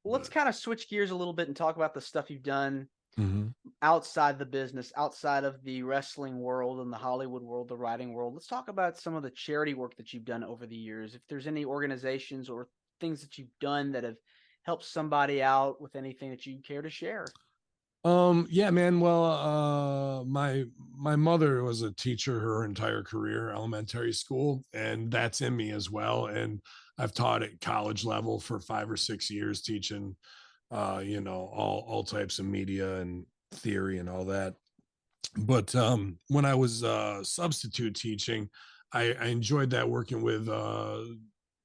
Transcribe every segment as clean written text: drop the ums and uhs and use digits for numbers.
Well, let's But kind of switch gears a little bit and talk about the stuff you've done mhm. outside the business, outside of the wrestling world and the Hollywood world, the writing world. Let's talk about some of the charity work that you've done over the years. If there's any organizations or things that you've done that have helped somebody out with anything that you care to share. Yeah, man. Well, my mother was a teacher her entire career, elementary school, and that's in me as well. And I've taught at college level for 5 or 6 years, teaching, all types of media and theory and all that. But when I was substitute teaching, I enjoyed that working with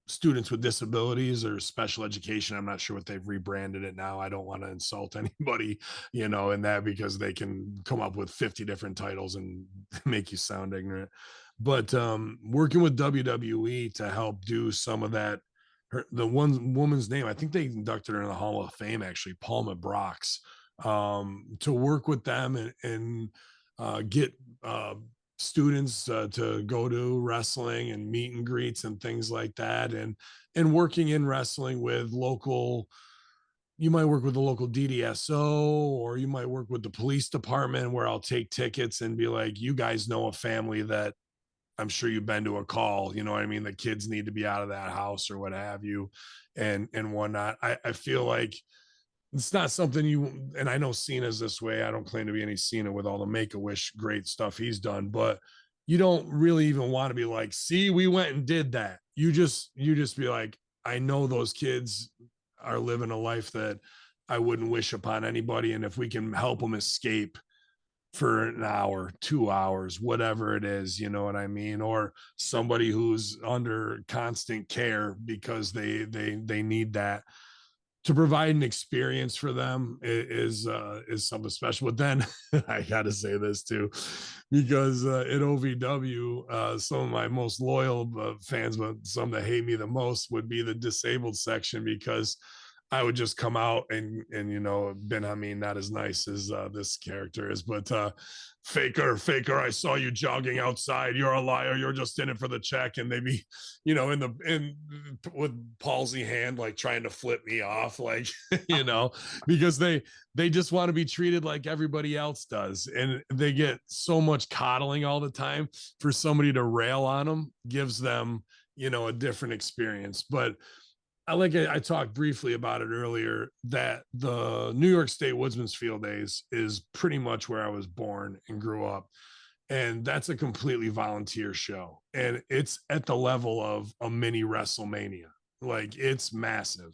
students with disabilities or special education. I'm not sure what they've rebranded it now. I don't want to insult anybody, in that because they can come up with 50 different titles and make you sound ignorant. But working with WWE to help do some of that. The one woman's name, I think they inducted her in the Hall of Fame, actually, Palma Brox, to work with them and get students to go to wrestling and meet and greets and things like that, and working in wrestling with local. You might work with the local DDSO, or you might work with the police department, where I'll take tickets and be like, you guys know a family that I'm sure you've been to a call, you know what I mean? The kids need to be out of that house or what have you, and whatnot. I feel like it's not something you, and I know Cena's this way. I don't claim to be any Cena with all the Make-A-Wish great stuff he's done, but you don't really even want to be like, see, we went and did that. You just be like, I know those kids are living a life that I wouldn't wish upon anybody. And if we can help them escape for an hour, 2 hours, whatever it is, you know what I mean? Or somebody who's under constant care because they need that, to provide an experience for them is something special. But then I got to say this too, because at OVW, some of my most loyal fans, but some that hate me the most, would be the disabled section, because I would just come out and Ben Hamin, not as nice as this character is, but faker, I saw you jogging outside. You're a liar. You're just in it for the check. And they be, in with palsy hand, like trying to flip me off, like because they just want to be treated like everybody else does, and they get so much coddling all the time. For somebody to rail on them gives them a different experience. But I talked briefly about it earlier, that the New York State Woodsman's Field Days is pretty much where I was born and grew up. And that's a completely volunteer show. And it's at the level of a mini WrestleMania. Like, it's massive.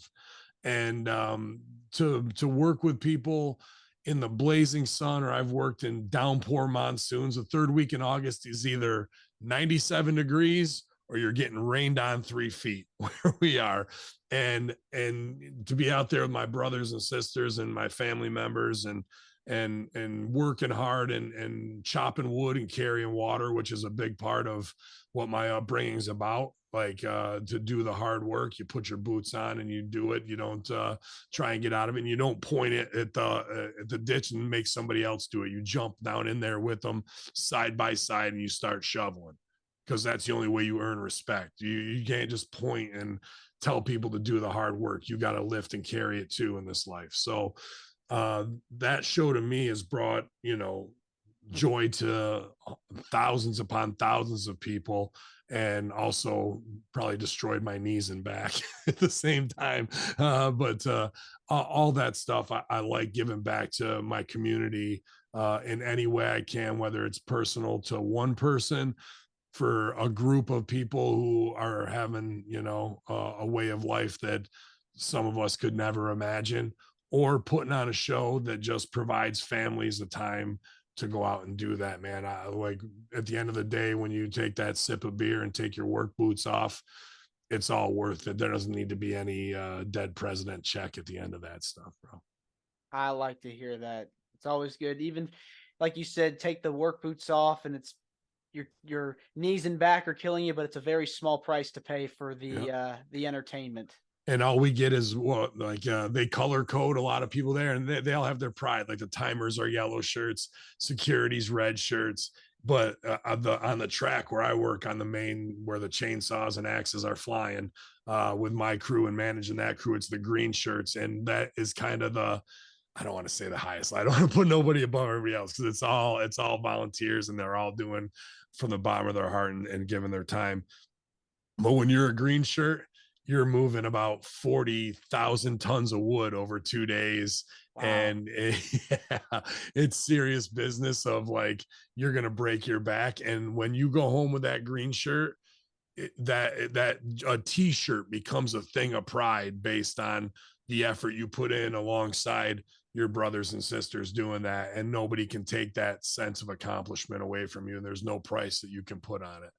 And to work with people in the blazing sun, or I've worked in downpour monsoons. The third week in August is either 97 degrees or you're getting rained on 3 feet where we are. And to be out there with my brothers and sisters and my family members, and working hard and chopping wood and carrying water, which is a big part of what my upbringing is about. Like, to do the hard work, you put your boots on and you do it. You don't try and get out of it, and you don't point it at the ditch and make somebody else do it. You jump down in there with them side by side and you start shoveling, because that's the only way you earn respect. You can't just point and tell people to do the hard work. You got to lift and carry it too in this life. So that show to me has brought joy to thousands upon thousands of people, and also probably destroyed my knees and back at the same time. But all that stuff, I like giving back to my community in any way I can, whether it's personal to one person, for a group of people who are having, a way of life that some of us could never imagine, or putting on a show that just provides families the time to go out and do that, man. Like, at the end of the day, when you take that sip of beer and take your work boots off, it's all worth it. There doesn't need to be any dead president check at the end of that stuff, bro. I like to hear that. It's always good. Even like you said, take the work boots off and it's your knees and back are killing you, but it's a very small price to pay for Yeah. the entertainment. And all we get is what, like, they color code a lot of people there, and they all have their pride. Like, the timers are yellow shirts, security's red shirts, but on the track where I work on the main where the chainsaws and axes are flying, with my crew and managing that crew, it's the green shirts, and that is kind of the, I don't want to say the highest. I don't want to put nobody above everybody else because it's all volunteers and they're all doing from the bottom of their heart and giving their time. But when you're a green shirt, you're moving about 40,000 tons of wood over 2 days. Wow. And yeah, it's serious business of like, you're going to break your back. And when you go home with that green shirt, that a t-shirt becomes a thing of pride based on the effort you put in alongside your brothers and sisters doing that. And nobody can take that sense of accomplishment away from you. And there's no price that you can put on it.